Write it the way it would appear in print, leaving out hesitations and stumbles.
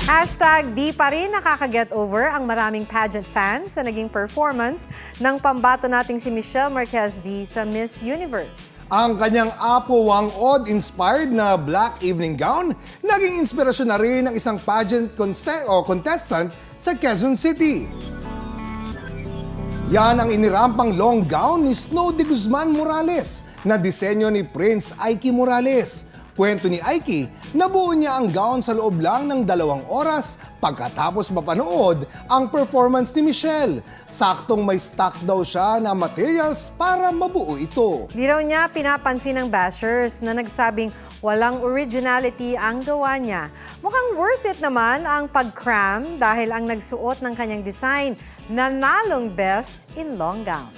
Hashtag di pa rin nakaka-get over ang maraming pageant fans sa naging performance ng pambato nating si Michelle Marquez D sa Miss Universe. Ang kanyang Apo Wang Od-inspired na black evening gown, naging inspirasyon na rin ng isang pageant contestant sa Quezon City. Yan ang inirampang long gown ni Snow de Guzman Morales na disenyo ni Prince Aiki Morales. Kwento ni Aiki, nabuo niya ang gown sa loob lang ng 2 oras pagkatapos mapanood ang performance ni Michelle. Saktong may stock daw siya na materials para mabuo ito. Di raw niya pinapansin ng bashers na nagsabing walang originality ang gawa niya. Mukhang worth it naman ang pag-cram dahil ang nagsuot ng kanyang design nanalong best in long gown.